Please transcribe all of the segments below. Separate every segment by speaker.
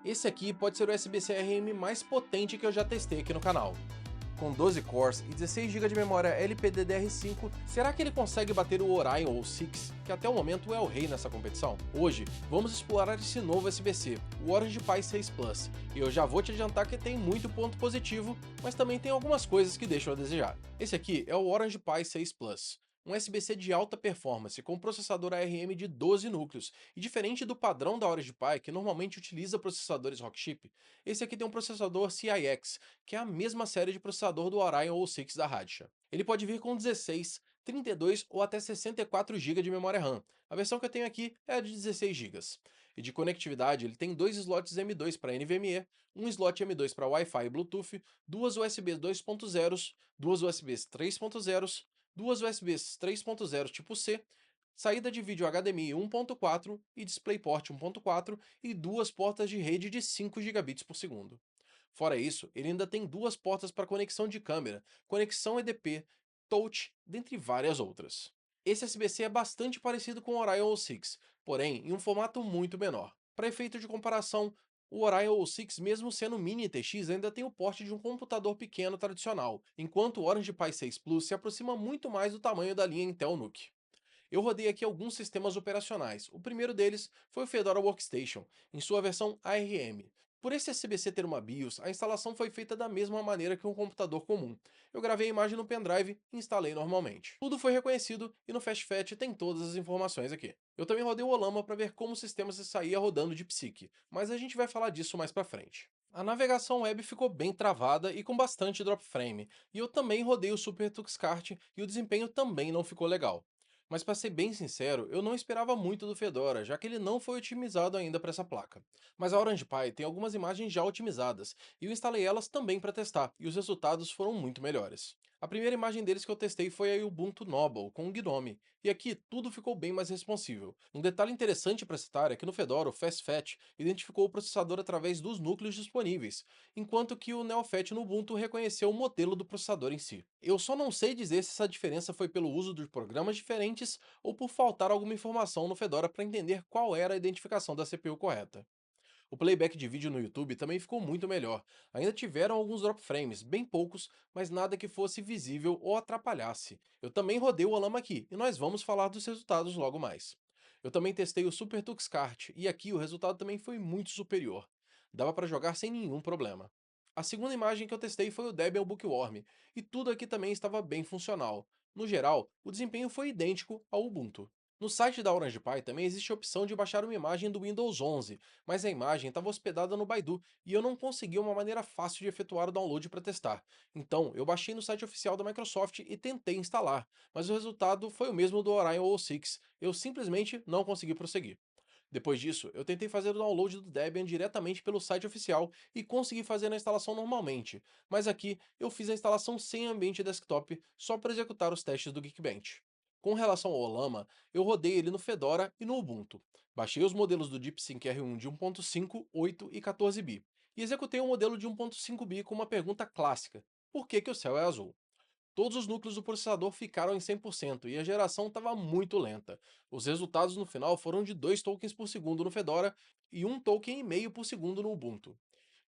Speaker 1: Esse aqui pode ser o USB-C ARM mais potente que eu já testei aqui no canal. Com 12 cores e 16 GB de memória LPDDR5, será que ele consegue bater o Orion ou Six, que até o momento é o rei nessa competição? Hoje, vamos explorar esse novo USB-C, o Orange Pi 6 Plus, e eu já vou te adiantar que tem muito ponto positivo, mas também tem algumas coisas que deixam a desejar. Esse aqui é o Orange Pi 6 Plus, um USB-C de alta performance com processador ARM de 12 núcleos, e diferente do padrão da Orange Pi, que normalmente utiliza processadores Rockchip, esse aqui tem um processador CIX, que é a mesma série de processador do Orion ou Six da Radsha. Ele pode vir com 16, 32 ou até 64 GB de memória RAM. A versão que eu tenho aqui é a de 16 GB. E de conectividade, ele tem dois slots M2 para NVMe, um slot M2 para Wi-Fi e Bluetooth, duas USB 2.0, duas USB 3.0, duas USB 3.0 tipo C, saída de vídeo HDMI 1.4 e DisplayPort 1.4 e duas portas de rede de 5 gigabits por segundo. Fora isso, ele ainda tem duas portas para conexão de câmera, conexão EDP, touch, dentre várias outras. Esse USB-C é bastante parecido com o Orion O6, porém em um formato muito menor. Para efeito de comparação, o Orion O6, mesmo sendo mini TX, ainda tem o porte de um computador pequeno tradicional, enquanto o Orange Pi 6 Plus se aproxima muito mais do tamanho da linha Intel NUC. Eu rodei aqui alguns sistemas operacionais. O primeiro deles foi o Fedora Workstation, em sua versão ARM. Por esse SBC ter uma BIOS, a instalação foi feita da mesma maneira que um computador comum. Eu gravei a imagem no pendrive e instalei normalmente. Tudo foi reconhecido e no FastFetch tem todas as informações aqui. Eu também rodei o Olama para ver como o sistema se saía rodando de Psyche, mas a gente vai falar disso mais pra frente. A navegação web ficou bem travada e com bastante drop frame, e eu também rodei o SuperTuxKart e o desempenho também não ficou legal. Mas para ser bem sincero, eu não esperava muito do Fedora, já que ele não foi otimizado ainda para essa placa. Mas a Orange Pi tem algumas imagens já otimizadas, e eu instalei elas também para testar, e os resultados foram muito melhores. A primeira imagem deles que eu testei foi a Ubuntu Noble, com o Gnome, e aqui tudo ficou bem mais responsível. Um detalhe interessante para citar é que no Fedora o FastFetch identificou o processador através dos núcleos disponíveis, enquanto que o NeoFetch no Ubuntu reconheceu o modelo do processador em si. Eu só não sei dizer se essa diferença foi pelo uso de programas diferentes ou por faltar alguma informação no Fedora para entender qual era a identificação da CPU correta. O playback de vídeo no YouTube também ficou muito melhor. Ainda tiveram alguns drop frames, bem poucos, mas nada que fosse visível ou atrapalhasse. Eu também rodei o Olama aqui, e nós vamos falar dos resultados logo mais. Eu também testei o SuperTux Kart, e aqui o resultado também foi muito superior. Dava para jogar sem nenhum problema. A segunda imagem que eu testei foi o Debian Bookworm, e tudo aqui também estava bem funcional. No geral, o desempenho foi idêntico ao Ubuntu. No site da Orange Pi também existe a opção de baixar uma imagem do Windows 11, mas a imagem estava hospedada no Baidu e eu não consegui uma maneira fácil de efetuar o download para testar. Então, eu baixei no site oficial da Microsoft e tentei instalar, mas o resultado foi o mesmo do Orion O6, eu simplesmente não consegui prosseguir. Depois disso, eu tentei fazer o download do Debian diretamente pelo site oficial e consegui fazer a instalação normalmente, mas aqui eu fiz a instalação sem ambiente desktop só para executar os testes do Geekbench. Com relação ao Olama, eu rodei ele no Fedora e no Ubuntu. Baixei os modelos do DeepSync R1 de 1.5, 8 e 14 bi, e executei um modelo de 1.5 bi com uma pergunta clássica: por que o céu é azul? Todos os núcleos do processador ficaram em 100% e a geração estava muito lenta. Os resultados no final foram de 2 tokens por segundo no Fedora e 1 token e meio por segundo no Ubuntu.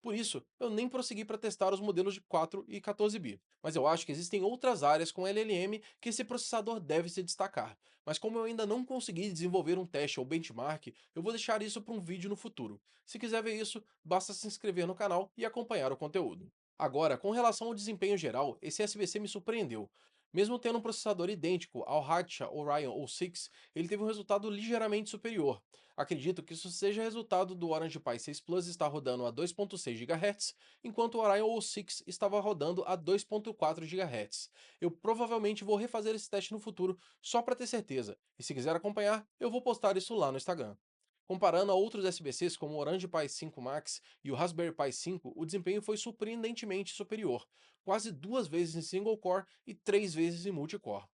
Speaker 1: Por isso, eu nem prossegui para testar os modelos de 4 e 14 bi. Mas eu acho que existem outras áreas com LLM que esse processador deve se destacar. Mas como eu ainda não consegui desenvolver um teste ou benchmark, eu vou deixar isso para um vídeo no futuro. Se quiser ver isso, basta se inscrever no canal e acompanhar o conteúdo. Agora, com relação ao desempenho geral, esse SBC me surpreendeu. Mesmo tendo um processador idêntico ao Radeon Orion O6, ele teve um resultado ligeiramente superior. Acredito que isso seja resultado do Orange Pi 6 Plus estar rodando a 2.6 GHz, enquanto o Orion O6 estava rodando a 2.4 GHz. Eu provavelmente vou refazer esse teste no futuro só para ter certeza, e se quiser acompanhar, eu vou postar isso lá no Instagram. Comparando a outros SBCs como o Orange Pi 5 Max e o Raspberry Pi 5, o desempenho foi surpreendentemente superior, quase duas vezes em single core e três vezes em multicore.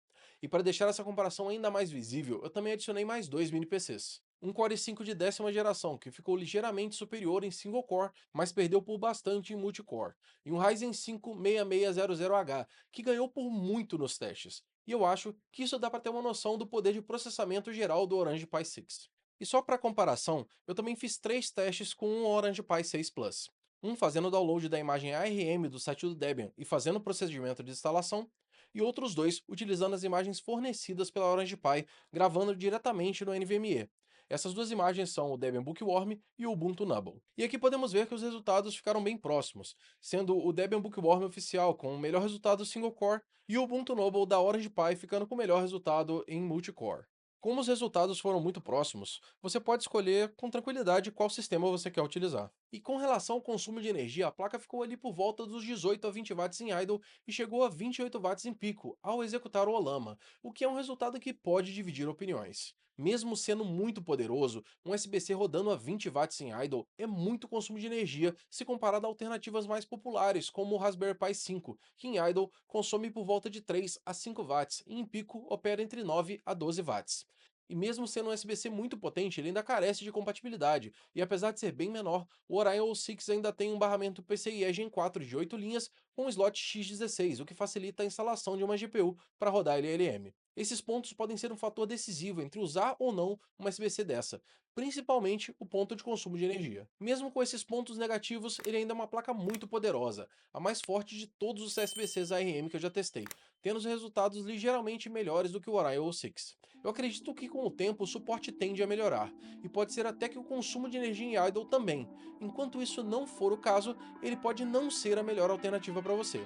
Speaker 1: E para deixar essa comparação ainda mais visível, eu também adicionei mais dois mini PCs. Um Core i5 de décima geração, que ficou ligeiramente superior em single core, mas perdeu por bastante em multicore. E um Ryzen 5 6600H, que ganhou por muito nos testes. E eu acho que isso dá para ter uma noção do poder de processamento geral do Orange Pi 6. E só para comparação, eu também fiz 3 testes com um Orange Pi 6 Plus. Um fazendo o download da imagem ARM do site do Debian e fazendo o procedimento de instalação, e outros 2 utilizando as imagens fornecidas pela Orange Pi, gravando diretamente no NVMe. Essas 2 imagens são o Debian Bookworm e o Ubuntu Nubble. E aqui podemos ver que os resultados ficaram bem próximos, sendo o Debian Bookworm oficial com o melhor resultado single core e o Ubuntu Nubble da Orange Pi ficando com o melhor resultado em multicore. Como os resultados foram muito próximos, você pode escolher com tranquilidade qual sistema você quer utilizar. E com relação ao consumo de energia, a placa ficou ali por volta dos 18 a 20 watts em idle e chegou a 28 watts em pico ao executar o Olama, o que é um resultado que pode dividir opiniões. Mesmo sendo muito poderoso, um SBC rodando a 20 watts em idle é muito consumo de energia se comparado a alternativas mais populares, como o Raspberry Pi 5, que em idle consome por volta de 3 a 5 watts e em pico opera entre 9 a 12 watts. E mesmo sendo um SBC muito potente, ele ainda carece de compatibilidade, e apesar de ser bem menor, o Orion O6 ainda tem um barramento PCIe Gen 4 de 8 linhas com slot X16, o que facilita a instalação de uma GPU para rodar LLM. Esses pontos podem ser um fator decisivo entre usar ou não uma SBC dessa, principalmente o ponto de consumo de energia. Mesmo com esses pontos negativos, ele ainda é uma placa muito poderosa, a mais forte de todos os SBCs ARM que eu já testei, tendo os resultados ligeiramente melhores do que o Orion O6. Eu acredito que com o tempo o suporte tende a melhorar, e pode ser até que o consumo de energia em idle também. Enquanto isso não for o caso, ele pode não ser a melhor alternativa para você.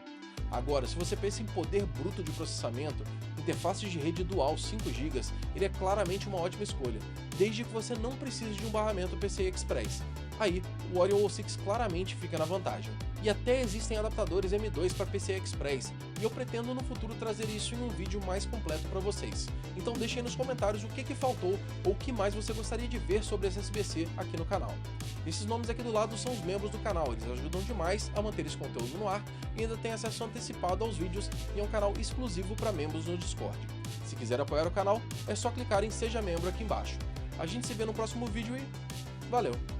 Speaker 1: Agora, se você pensa em poder bruto de processamento, interface de rede dual 5 GB, ele é claramente uma ótima escolha, desde que você não precise de um barramento PCI Express. Aí, o Orion O6 claramente fica na vantagem. E até existem adaptadores M2 para PCI Express, e eu pretendo no futuro trazer isso em um vídeo mais completo para vocês. Então deixe aí nos comentários o que faltou ou o que mais você gostaria de ver sobre esse SBC aqui no canal. Esses nomes aqui do lado são os membros do canal, eles ajudam demais a manter esse conteúdo no ar e ainda tem acesso antecipado aos vídeos e é um canal exclusivo para membros no Discord. Se quiser apoiar o canal, é só clicar em Seja Membro aqui embaixo. A gente se vê no próximo vídeo e valeu!